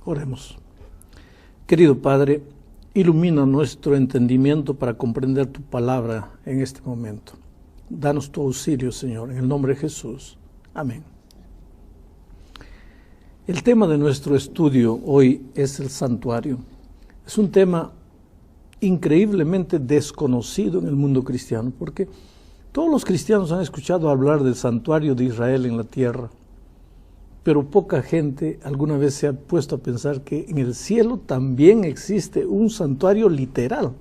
Oremos. Querido Padre, ilumina nuestro entendimiento para comprender tu palabra en este momento. Danos tu auxilio, Señor, en el nombre de Jesús. Amén. El tema de nuestro estudio hoy es el santuario. Es un tema increíblemente desconocido en el mundo cristiano, porque todos los cristianos han escuchado hablar del santuario de Israel en la tierra, pero poca gente alguna vez se ha puesto a pensar que en el cielo también existe un santuario literal.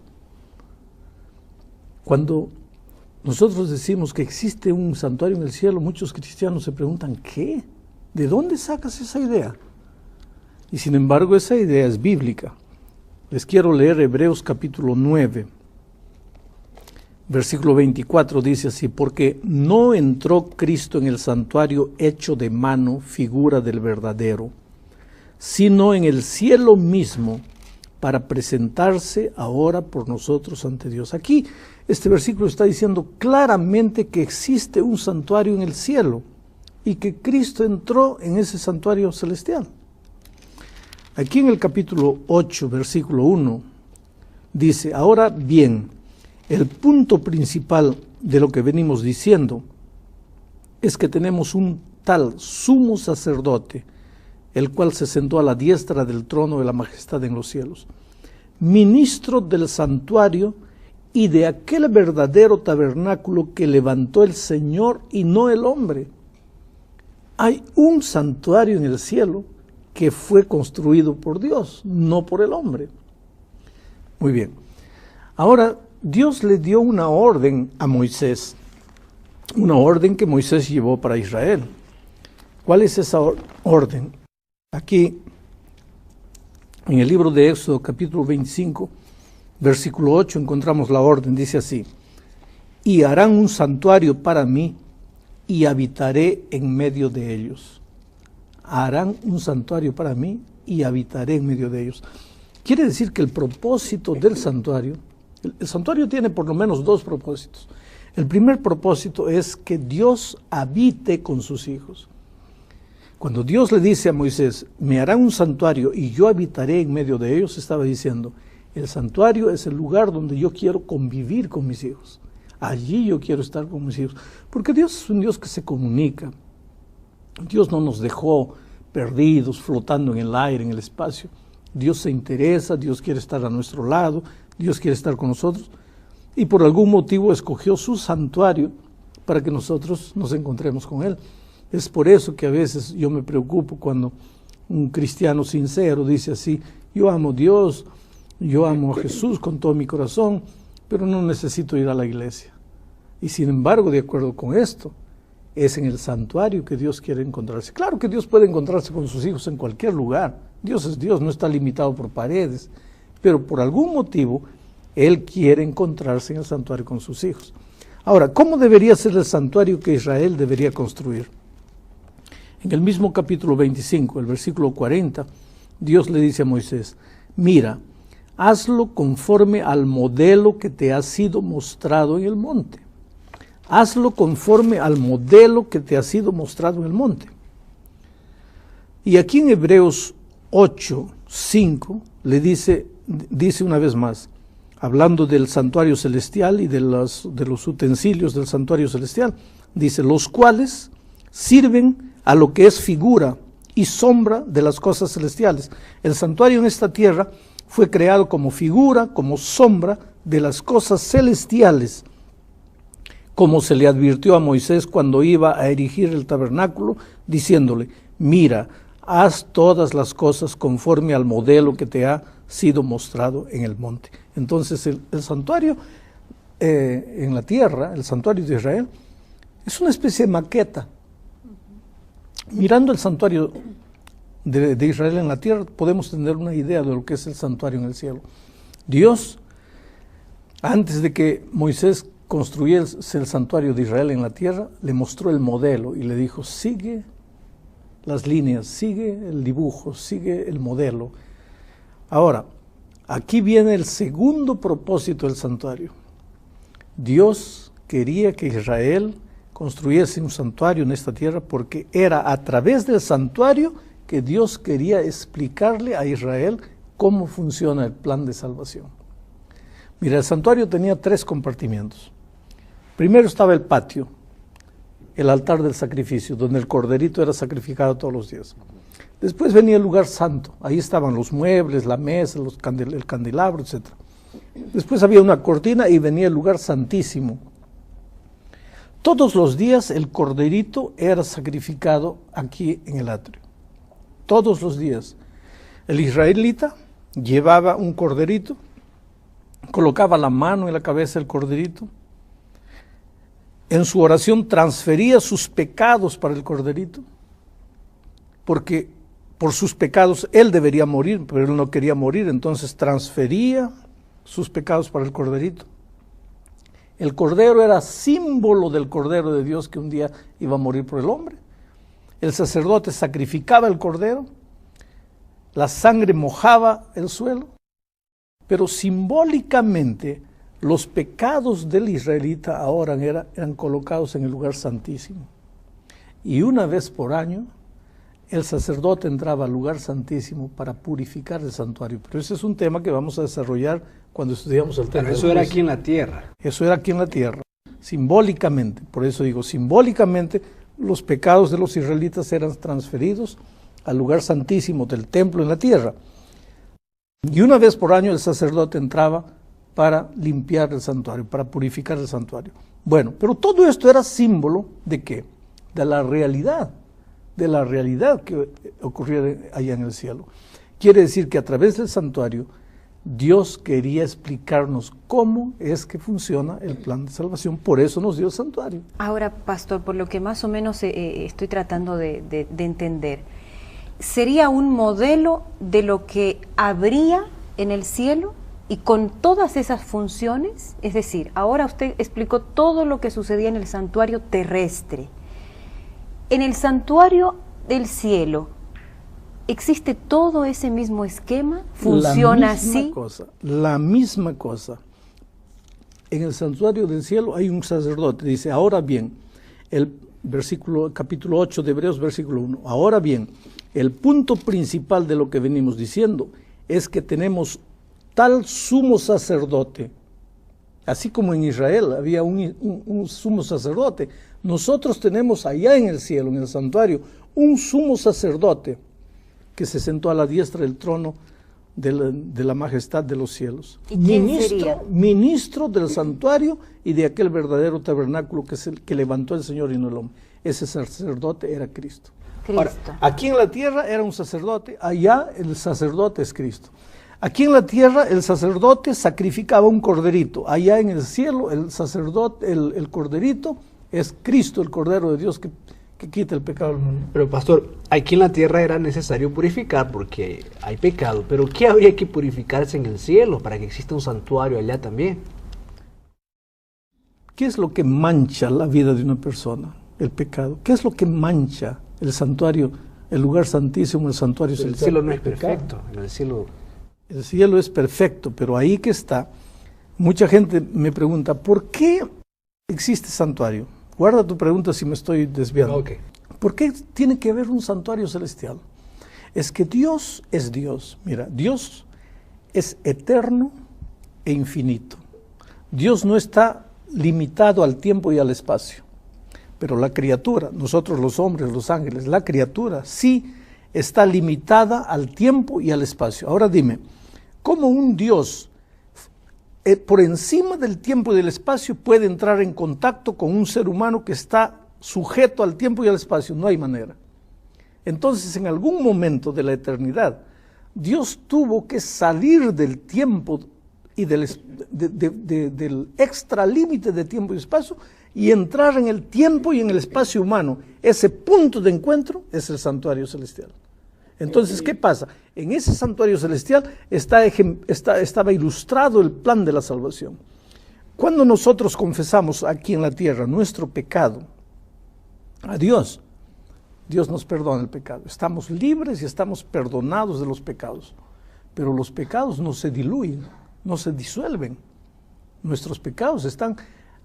Cuando nosotros decimos que existe un santuario en el cielo, muchos cristianos se preguntan, ¿qué? ¿De dónde sacas esa idea? Y sin embargo, esa idea es bíblica. Les quiero leer Hebreos capítulo 9, versículo 24, dice así: porque no entró Cristo en el santuario hecho de mano, figura del verdadero, sino en el cielo mismo, para presentarse ahora por nosotros ante Dios. Aquí este versículo está diciendo claramente que existe un santuario en el cielo y que Cristo entró en ese santuario celestial. Aquí en el capítulo 8, versículo 1, dice: ahora bien, el punto principal de lo que venimos diciendo es que tenemos un tal sumo sacerdote, el cual se sentó a la diestra del trono de la majestad en los cielos, ministro del santuario y de aquel verdadero tabernáculo que levantó el Señor y no el hombre. Hay un santuario en el cielo que fue construido por Dios, no por el hombre. Muy bien. Ahora, Dios le dio una orden a Moisés, una orden que Moisés llevó para Israel. ¿Cuál es esa orden? Aquí, en el libro de Éxodo, capítulo 25, versículo 8, encontramos la orden. Dice así: y harán un santuario para mí, y habitaré en medio de ellos. Harán un santuario para mí, y habitaré en medio de ellos. Quiere decir que el propósito del santuario, el santuario tiene por lo menos dos propósitos. El primer propósito es que Dios habite con sus hijos. Cuando Dios le dice a Moisés, me harán un santuario y yo habitaré en medio de ellos, estaba diciendo, el santuario es el lugar donde yo quiero convivir con mis hijos. Allí yo quiero estar con mis hijos. Porque Dios es un Dios que se comunica. Dios no nos dejó perdidos, flotando en el aire, en el espacio. Dios se interesa, Dios quiere estar a nuestro lado, Dios quiere estar con nosotros, y por algún motivo escogió su santuario para que nosotros nos encontremos con Él. Es por eso que a veces yo me preocupo cuando un cristiano sincero dice así: yo amo a Dios, yo amo a Jesús con todo mi corazón, pero no necesito ir a la iglesia. Y sin embargo, de acuerdo con esto, es en el santuario que Dios quiere encontrarse. Claro que Dios puede encontrarse con sus hijos en cualquier lugar. Dios es Dios, no está limitado por paredes. Pero por algún motivo, Él quiere encontrarse en el santuario con sus hijos. Ahora, ¿cómo debería ser el santuario que Israel debería construir? En el mismo capítulo 25, el versículo 40, Dios le dice a Moisés: mira, hazlo conforme al modelo que te ha sido mostrado en el monte. Hazlo conforme al modelo que te ha sido mostrado en el monte. Y aquí en Hebreos 8, 5, le dice una vez más, hablando del santuario celestial y de los utensilios del santuario celestial, dice: los cuales sirven a lo que es figura y sombra de las cosas celestiales. El santuario en esta tierra fue creado como figura, como sombra de las cosas celestiales, como se le advirtió a Moisés cuando iba a erigir el tabernáculo, diciéndole: mira, haz todas las cosas conforme al modelo que te ha sido mostrado en el monte. Entonces el santuario en la tierra, el santuario de Israel, es una especie de maqueta. Mirando el santuario de Israel en la tierra, podemos tener una idea de lo que es el santuario en el cielo. Dios, antes de que Moisés construyese el santuario de Israel en la tierra, le mostró el modelo y le dijo: sigue las líneas, sigue el dibujo, sigue el modelo. Ahora, aquí viene el segundo propósito del santuario. Dios quería que Israel construyese un santuario en esta tierra porque era a través del santuario que Dios quería explicarle a Israel cómo funciona el plan de salvación. Mira, el santuario tenía 3 compartimientos. Primero estaba el patio, el altar del sacrificio, donde el corderito era sacrificado todos los días. Después venía el lugar santo, ahí estaban los muebles, la mesa, el candelabro, etc. Después había una cortina y venía el lugar santísimo. Todos los días el corderito era sacrificado aquí en el atrio. Todos los días. El israelita llevaba un corderito, colocaba la mano en la cabeza del corderito, en su oración transfería sus pecados para el corderito, porque por sus pecados él debería morir, pero él no quería morir, entonces transfería sus pecados para el corderito. El cordero era símbolo del Cordero de Dios que un día iba a morir por el hombre. El sacerdote sacrificaba el cordero, la sangre mojaba el suelo, pero simbólicamente los pecados del israelita ahora eran colocados en el lugar santísimo. Y una vez por año, el sacerdote entraba al lugar santísimo para purificar el santuario. Pero ese es un tema que vamos a desarrollar cuando estudiamos el tema. Pero eso era aquí en la tierra. Eso era aquí en la tierra, simbólicamente. Por eso digo, simbólicamente, los pecados de los israelitas eran transferidos al lugar santísimo del templo en la tierra. Y una vez por año el sacerdote entraba para limpiar el santuario, para purificar el santuario. Bueno, pero todo esto era símbolo ¿de qué? De la realidad que ocurría allá en el cielo. Quiere decir que a través del santuario Dios quería explicarnos cómo es que funciona el plan de salvación, por eso nos dio el santuario. Ahora, pastor, por lo que más o menos estoy tratando de entender, ¿sería un modelo de lo que habría en el cielo y con todas esas funciones? Es decir, ahora usted explicó todo lo que sucedía en el santuario terrestre. En el santuario del cielo, ¿existe todo ese mismo esquema? ¿Funciona así? La misma cosa. En el santuario del cielo hay un sacerdote, dice, ahora bien, el capítulo 8 de Hebreos, versículo 1, ahora bien, el punto principal de lo que venimos diciendo es que tenemos tal sumo sacerdote, así como en Israel había un sumo sacerdote, nosotros tenemos allá en el cielo, en el santuario, un sumo sacerdote que se sentó a la diestra del trono de la majestad de los cielos. ¿Y quién sería? Ministro del santuario y de aquel verdadero tabernáculo que es el que levantó el Señor y no el hombre. Ese sacerdote era Cristo. Ahora, aquí en la tierra era un sacerdote, allá el sacerdote es Cristo. Aquí en la tierra el sacerdote sacrificaba un corderito, allá en el cielo el sacerdote, el corderito es Cristo, el Cordero de Dios que quita el pecado del mundo. Pero pastor, aquí en la tierra era necesario purificar porque hay pecado, pero ¿qué habría que purificarse en el cielo para que exista un santuario allá también? ¿Qué es lo que mancha la vida de una persona? El pecado. ¿Qué es lo que mancha el santuario, el lugar santísimo, el santuario celestial? El cielo no es perfecto, en el cielo... El cielo es perfecto, pero ahí que está, mucha gente me pregunta, ¿por qué existe santuario? Guarda tu pregunta si me estoy desviando. Okay. ¿Por qué tiene que haber un santuario celestial? Es que Dios es Dios. Mira, Dios es eterno e infinito. Dios no está limitado al tiempo y al espacio. Pero la criatura, nosotros los hombres, los ángeles, la criatura sí está limitada al tiempo y al espacio. Ahora dime, ¿cómo un Dios por encima del tiempo y del espacio puede entrar en contacto con un ser humano que está sujeto al tiempo y al espacio? No hay manera. Entonces, en algún momento de la eternidad, Dios tuvo que salir del tiempo y del extralímite de tiempo y espacio y entrar en el tiempo y en el espacio humano. Ese punto de encuentro es el santuario celestial. Entonces, ¿qué pasa? En ese santuario celestial estaba ilustrado el plan de la salvación. Cuando nosotros confesamos aquí en la tierra nuestro pecado a Dios, Dios nos perdona el pecado. Estamos libres y estamos perdonados de los pecados. Pero los pecados no se diluyen, no se disuelven. Nuestros pecados están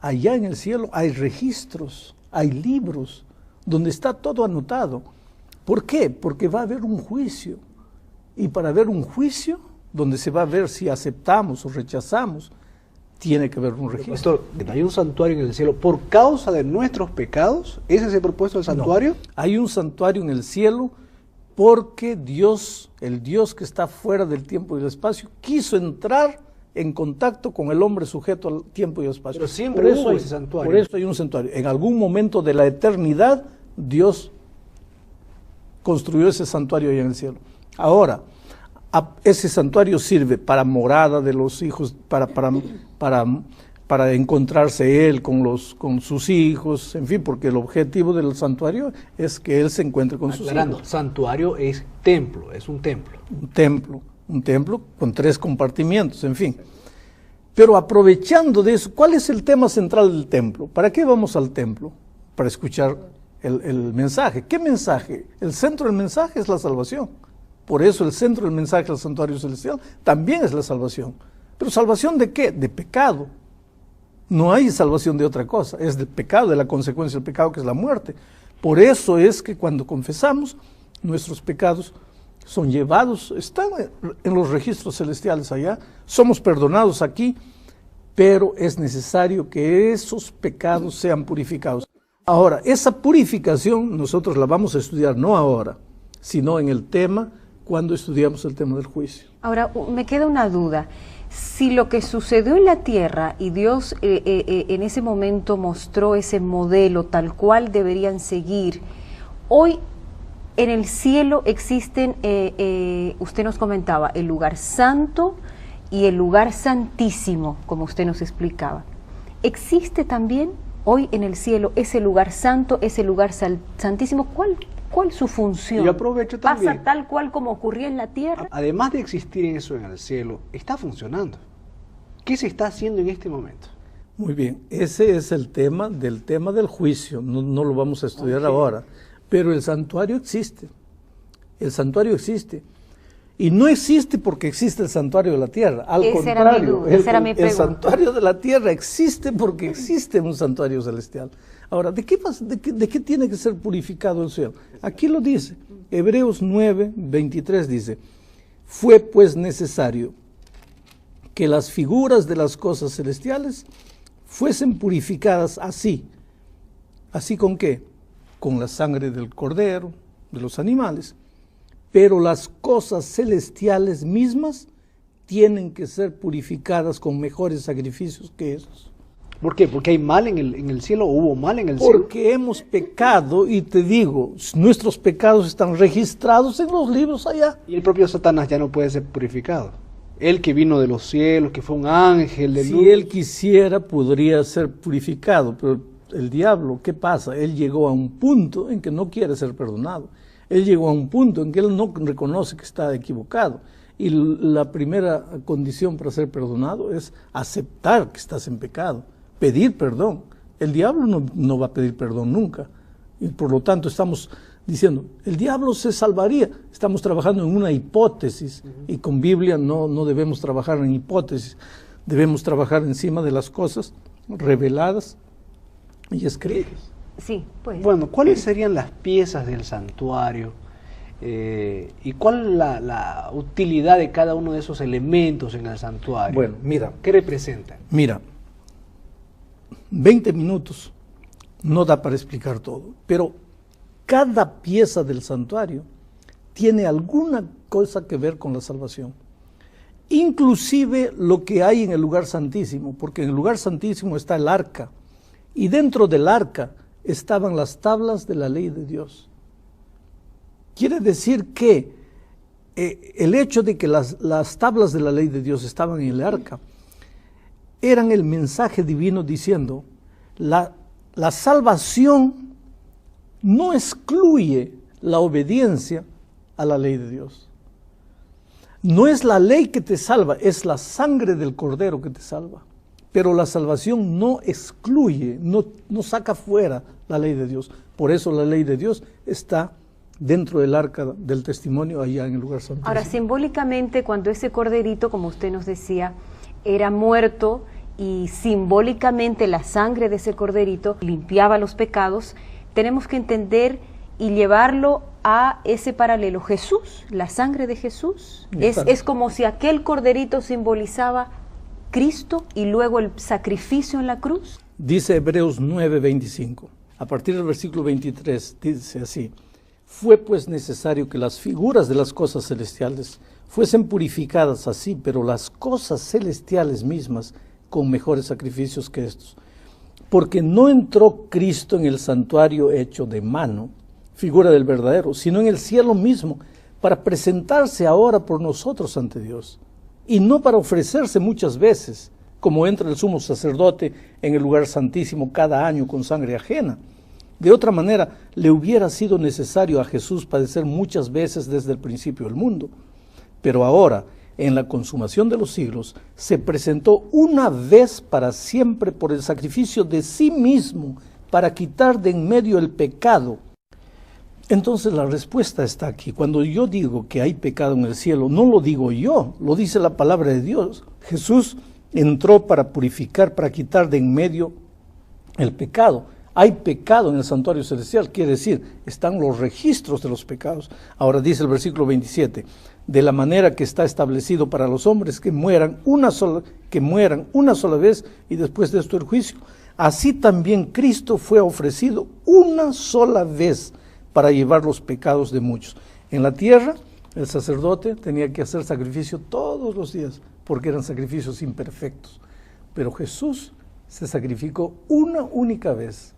allá en el cielo. Hay registros, hay libros, donde está todo anotado. ¿Por qué? Porque va a haber un juicio. Y para haber un juicio, donde se va a ver si aceptamos o rechazamos, tiene que haber un registro. Pastor, hay un santuario en el cielo por causa de nuestros pecados. ¿Ese es el propósito del santuario? No, hay un santuario en el cielo porque Dios, el Dios que está fuera del tiempo y el espacio, quiso entrar en contacto con el hombre sujeto al tiempo y al espacio. Pero siempre hubo ese santuario. Por eso hay un santuario. En algún momento de la eternidad, Dios construyó ese santuario ahí en el cielo. Ahora, ese santuario sirve para morada de los hijos, para encontrarse él con sus hijos, en fin, porque el objetivo del santuario es que él se encuentre con sus hijos. Santuario es templo, es un templo. Un templo con 3 compartimientos, en fin. Pero aprovechando de eso, ¿cuál es el tema central del templo? ¿Para qué vamos al templo? Para escuchar el mensaje. ¿Qué mensaje? El centro del mensaje es la salvación. Por eso el centro del mensaje del santuario celestial también es la salvación. ¿Pero salvación de qué? De pecado. No hay salvación de otra cosa, es del pecado, de la consecuencia del pecado que es la muerte. Por eso es que cuando confesamos, nuestros pecados son llevados, están en los registros celestiales allá, somos perdonados aquí, pero es necesario que esos pecados sean purificados. Ahora, esa purificación nosotros la vamos a estudiar no ahora, sino en el tema, cuando estudiamos el tema del juicio. Ahora, me queda una duda. Si lo que sucedió en la tierra y Dios en ese momento mostró ese modelo tal cual deberían seguir, hoy en el cielo existen, usted nos comentaba, el lugar santo y el lugar santísimo, como usted nos explicaba. ¿Existe también hoy en el cielo ese lugar santo, ese lugar santísimo? ¿Cuál su función? Y aprovecho también. ¿Pasa tal cual como ocurría en la tierra? Además de existir eso en el cielo, está funcionando. ¿Qué se está haciendo en este momento? Muy bien, ese es el tema del juicio, no lo vamos a estudiar ahora, pero el santuario existe, y no existe porque existe el santuario de la tierra, al contrario, el santuario de la tierra existe porque existe un santuario celestial. Ahora, ¿de qué tiene que ser purificado el cielo? Aquí lo dice, Hebreos 9:23 dice, fue pues necesario que las figuras de las cosas celestiales fuesen purificadas así. ¿Así con qué? Con la sangre del cordero, de los animales. Pero las cosas celestiales mismas tienen que ser purificadas con mejores sacrificios que esos. ¿Por qué? ¿Porque hay mal en el cielo? ¿Hubo mal en el cielo? Porque hemos pecado, y te digo, nuestros pecados están registrados en los libros allá. Y el propio Satanás ya no puede ser purificado. Él que vino de los cielos, que fue un ángel de luz. Si él quisiera, podría ser purificado, pero el diablo, ¿qué pasa? Él llegó a un punto en que no quiere ser perdonado. Él llegó a un punto en que él no reconoce que está equivocado. Y la primera condición para ser perdonado es aceptar que estás en pecado, pedir perdón. El diablo no va a pedir perdón nunca. Y por lo tanto estamos diciendo, el diablo se salvaría. Estamos trabajando en una hipótesis, y con Biblia no debemos trabajar en hipótesis. Debemos trabajar encima de las cosas reveladas y escritas. Sí, pues. Bueno, ¿cuáles serían las piezas del santuario? ¿Y cuál es la utilidad de cada uno de esos elementos en el santuario? Bueno, mira. ¿Qué representan? Mira, 20 minutos no da para explicar todo, pero cada pieza del santuario tiene alguna cosa que ver con la salvación. Inclusive lo que hay en el lugar santísimo, porque en el lugar santísimo está el arca, y dentro del arca estaban las tablas de la ley de Dios. Quiere decir que el hecho de que las tablas de la ley de Dios estaban en el arca eran el mensaje divino diciendo, la salvación no excluye la obediencia a la ley de Dios. No es la ley que te salva, es la sangre del Cordero que te salva. Pero la salvación no excluye, no saca fuera la ley de Dios. Por eso la ley de Dios está dentro del arca del testimonio, allá en el lugar santísimo. Ahora, simbólicamente, cuando ese corderito, como usted nos decía, era muerto, y simbólicamente la sangre de ese corderito limpiaba los pecados, tenemos que entender y llevarlo a ese paralelo. Jesús, la sangre de Jesús, Exacto. es como si aquel corderito simbolizaba Cristo y luego el sacrificio en la cruz. Dice Hebreos 9:25, a partir del versículo 23, dice así: fue pues necesario que las figuras de las cosas celestiales fuesen purificadas así, pero las cosas celestiales mismas con mejores sacrificios que estos. Porque no entró Cristo en el santuario hecho de mano, figura del verdadero, sino en el cielo mismo, para presentarse ahora por nosotros ante Dios, y no para ofrecerse muchas veces, como entra el sumo sacerdote en el lugar santísimo cada año con sangre ajena. De otra manera, le hubiera sido necesario a Jesús padecer muchas veces desde el principio del mundo. Pero ahora, en la consumación de los siglos, se presentó una vez para siempre por el sacrificio de sí mismo para quitar de en medio el pecado. Entonces la respuesta está aquí. Cuando yo digo que hay pecado en el cielo, no lo digo yo, lo dice la palabra de Dios. Jesús entró para purificar, para quitar de en medio el pecado. Hay pecado en el santuario celestial, quiere decir, están los registros de los pecados. Ahora dice el versículo 27, de la manera que está establecido para los hombres que mueran una sola vez y después de esto el juicio. Así también Cristo fue ofrecido una sola vez para llevar los pecados de muchos. En la tierra, el sacerdote tenía que hacer sacrificio todos los días, porque eran sacrificios imperfectos. Pero Jesús se sacrificó una única vez,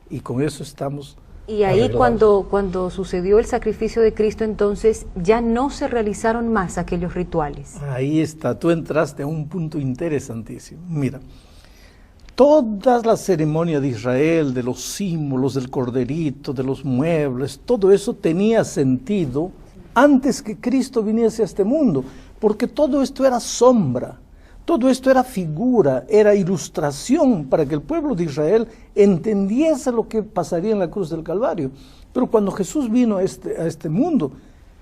y con eso estamos. Y ahí cuando sucedió el sacrificio de Cristo, entonces ya no se realizaron más aquellos rituales. Ahí está, tú entraste a un punto interesantísimo. Mira, toda la ceremonia de Israel, de los símbolos, del corderito, de los muebles, todo eso tenía sentido antes que Cristo viniese a este mundo, porque todo esto era sombra, todo esto era figura, era ilustración para que el pueblo de Israel entendiese lo que pasaría en la cruz del Calvario. Pero cuando Jesús vino a este mundo,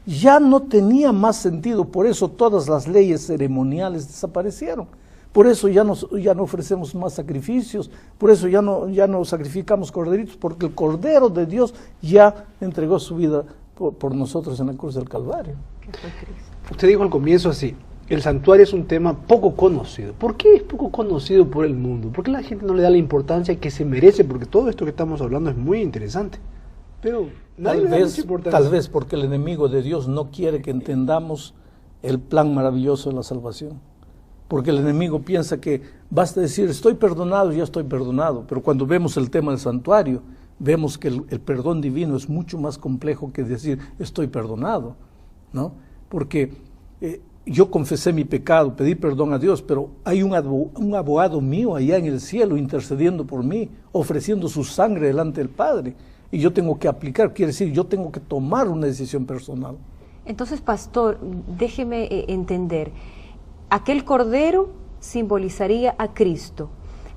ya no tenía más sentido, por eso todas las leyes ceremoniales desaparecieron. Por eso ya no ofrecemos más sacrificios, por eso ya no sacrificamos corderitos, porque el Cordero de Dios ya entregó su vida por nosotros en la cruz del Calvario. Usted dijo al comienzo así, el santuario es un tema poco conocido. ¿Por qué es poco conocido por el mundo? ¿Por qué la gente no le da la importancia que se merece? Porque todo esto que estamos hablando es muy interesante. Pero nadie le da mucha importancia. Tal vez porque el enemigo de Dios no quiere que entendamos el plan maravilloso de la salvación. Porque el enemigo piensa que basta decir, estoy perdonado, ya estoy perdonado. Pero cuando vemos el tema del santuario, vemos que el perdón divino es mucho más complejo que decir, estoy perdonado, ¿no? Porque yo confesé mi pecado, pedí perdón a Dios, pero hay un abogado mío allá en el cielo intercediendo por mí, ofreciendo su sangre delante del Padre. Y yo tengo que aplicar, quiere decir, yo tengo que tomar una decisión personal. Entonces, pastor, déjeme entender. Aquel cordero simbolizaría a Cristo.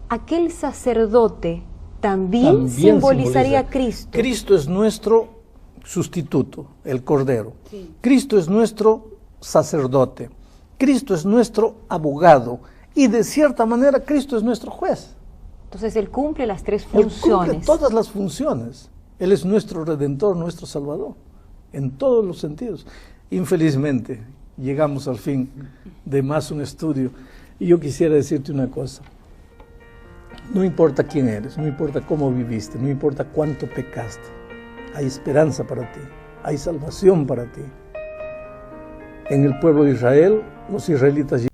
Aquel sacerdote también simbolizaría a Cristo. Cristo es nuestro sustituto, el cordero. Sí. Cristo es nuestro sacerdote. Cristo es nuestro abogado. Y de cierta manera, Cristo es nuestro juez. Entonces, Él cumple las tres funciones. Él cumple todas las funciones. Él es nuestro Redentor, nuestro Salvador, en todos los sentidos. Infelizmente, llegamos al fin de más un estudio. Y yo quisiera decirte una cosa. No importa quién eres, no importa cómo viviste, no importa cuánto pecaste. Hay esperanza para ti, hay salvación para ti. En el pueblo de Israel, los israelitas